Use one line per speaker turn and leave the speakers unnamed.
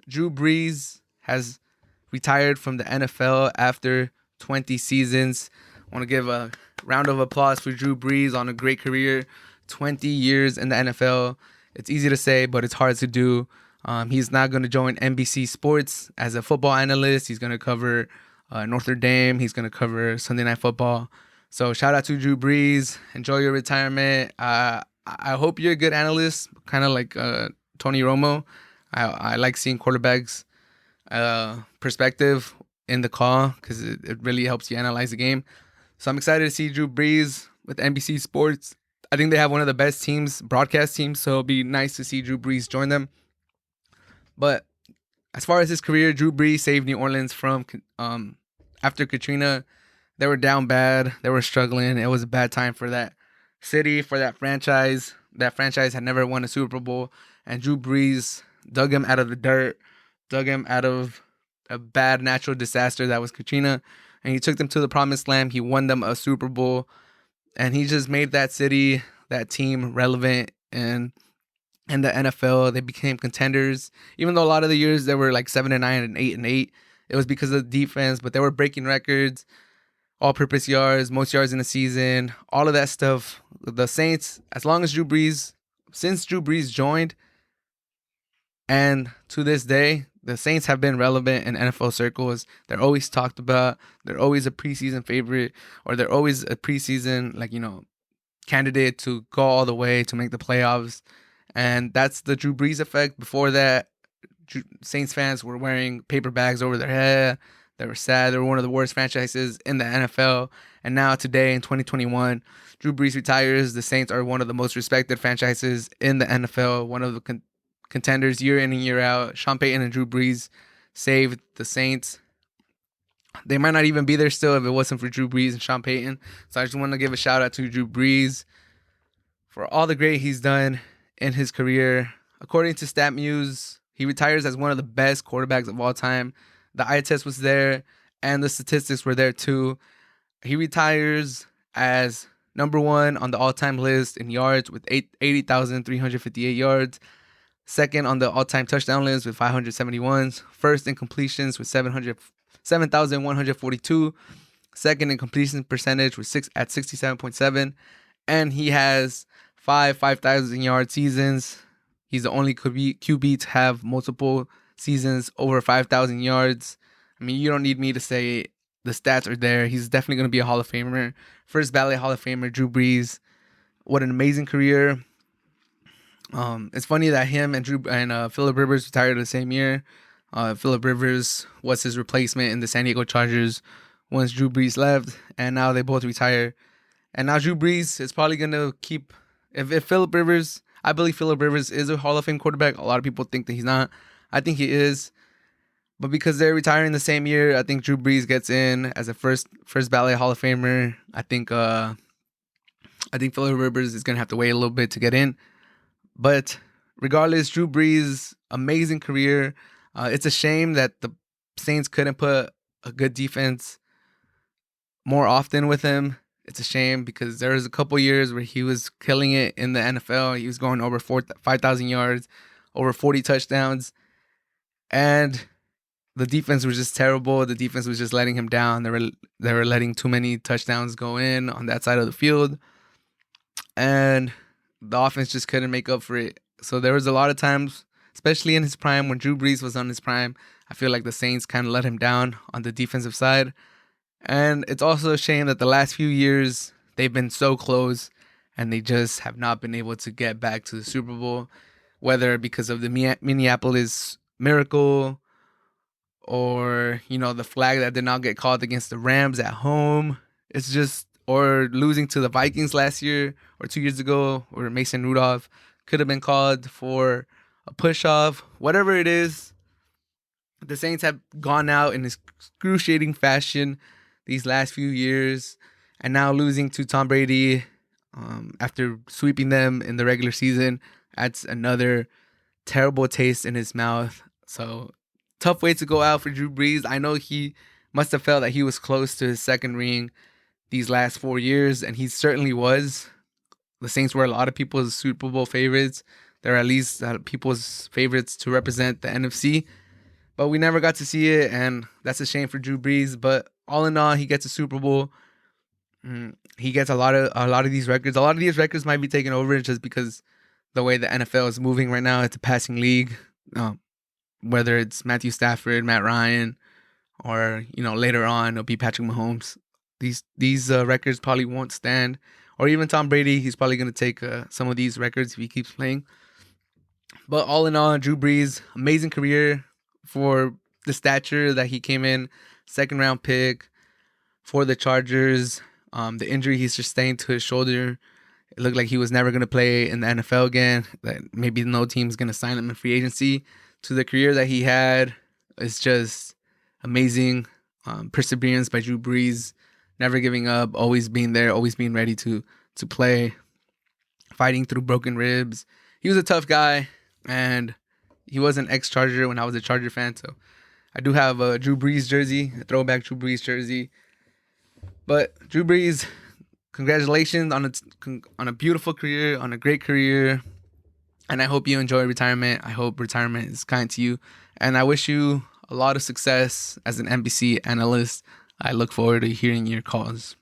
Drew Brees has retired from the NFL after 20 seasons. I want to give a round of applause for Drew Brees on a great career. 20 years in the NFL. It's easy to say, but it's hard to do. He's not going to join NBC Sports as a football analyst. He's going to cover Notre Dame. He's going to cover Sunday Night Football. So shout out to Drew Brees. Enjoy your retirement. I hope you're a good analyst, kind of like Tony Romo. I like seeing quarterbacks' perspective in the call because it really helps you analyze the game. So I'm excited to see Drew Brees with NBC Sports. I think they have one of the best teams, broadcast teams, so it'll be nice to see Drew Brees join them. But as far as his career, Drew Brees saved New Orleans from after Katrina. They were down bad. They were struggling. It was a bad time for that city, for that franchise. That franchise had never won a Super Bowl. And Drew Brees dug him out of the dirt, dug him out of a bad natural disaster that was Katrina. And he took them to the promised land. He won them a Super Bowl. And he just made that city, that team relevant. And in the NFL, they became contenders. Even though a lot of the years they were like 7-9 and 8-8, it was because of the defense. But they were breaking records, all-purpose yards, most yards in a season, all of that stuff. The Saints, since Drew Brees joined, and to this day, the Saints have been relevant in NFL circles. They're always talked about. They're always a preseason favorite, or they're always a preseason, candidate to go all the way to make the playoffs. And that's the Drew Brees effect. Before that, Saints fans were wearing paper bags over their head. They were sad. They were one of the worst franchises in the NFL. And now today in 2021, Drew Brees retires. The Saints are one of the most respected franchises in the NFL, one of the contenders year in and year out. Sean Payton and Drew Brees saved the Saints. They might not even be there still if it wasn't for Drew Brees and Sean Payton. So I just want to give a shout out to Drew Brees for all the great he's done in his career. According to StatMuse, he retires as one of the best quarterbacks of all time. The eye test was there, and the statistics were there too. He retires as number one on the all-time list in yards with 80,358 yards. Second on the all-time touchdown list with 571. First in completions with 7,142. Second in completion percentage with 67.7. And he has 5,000-yard seasons. He's the only QB to have multiple seasons over 5,000 yards. I mean, you don't need me to say the stats are there. He's definitely going to be a Hall of Famer. First ballot Hall of Famer, Drew Brees. What an amazing career. It's funny that him and Phillip Rivers retired the same year. Phillip Rivers was his replacement in the San Diego Chargers once Drew Brees left, and now they both retire. And now Drew Brees is probably going to keep... If Phillip Rivers... I believe Phillip Rivers is a Hall of Fame quarterback. A lot of people think that he's not. I think he is. But because they're retiring the same year, I think Drew Brees gets in as a first ballot Hall of Famer. I think Phillip Rivers is going to have to wait a little bit to get in. But regardless, Drew Brees, amazing career. It's a shame that the Saints couldn't put a good defense more often with him. It's a shame because there was a couple years where he was killing it in the NFL. He was going over 5,000 yards, over 40 touchdowns. And the defense was just terrible. The defense was just letting him down. They were letting too many touchdowns go in on that side of the field. And the offense just couldn't make up for it. So there was a lot of times, especially in his prime, when Drew Brees was on his prime, I feel like the Saints kind of let him down on the defensive side. And it's also a shame that the last few years, they've been so close and they just have not been able to get back to the Super Bowl, whether because of the Minneapolis Miracle or, the flag that did not get called against the Rams at home. It's just, or losing to the Vikings last year or 2 years ago, or Mason Rudolph could have been called for a push-off. Whatever it is, the Saints have gone out in excruciating fashion these last few years, and now losing to Tom Brady after sweeping them in the regular season, that's another terrible taste in his mouth. So tough way to go out for Drew Brees. I know he must have felt that he was close to his second ring these last 4 years, and he certainly was. The Saints were a lot of people's Super Bowl favorites. They're at least people's favorites to represent the NFC. but we never got to see it, and that's a shame for Drew Brees. But all in all, he gets a Super Bowl. He gets a lot of these records. A lot of these records might be taken over just because the way the NFL is moving right now. It's a passing league. Whether it's Matthew Stafford, Matt Ryan, or later on it'll be Patrick Mahomes. These records probably won't stand, or even Tom Brady. He's probably going to take some of these records if he keeps playing. But all in all, Drew Brees, amazing career for the stature that he came in, 2nd round pick for the Chargers. The injury he sustained to his shoulder, it looked like he was never going to play in the NFL again. That maybe no team's going to sign him in free agency. To the career that he had, it's just amazing. Perseverance by Drew Brees, never giving up, always being there, always being ready to play, fighting through broken ribs. He was a tough guy, and he was an ex-Charger when I was a Charger fan. So I do have a Drew Brees jersey, a throwback Drew Brees jersey. But Drew Brees, congratulations on a beautiful career, on a great career. And I hope you enjoy retirement. I hope retirement is kind to you. And I wish you a lot of success as an NBC analyst. I look forward to hearing your calls.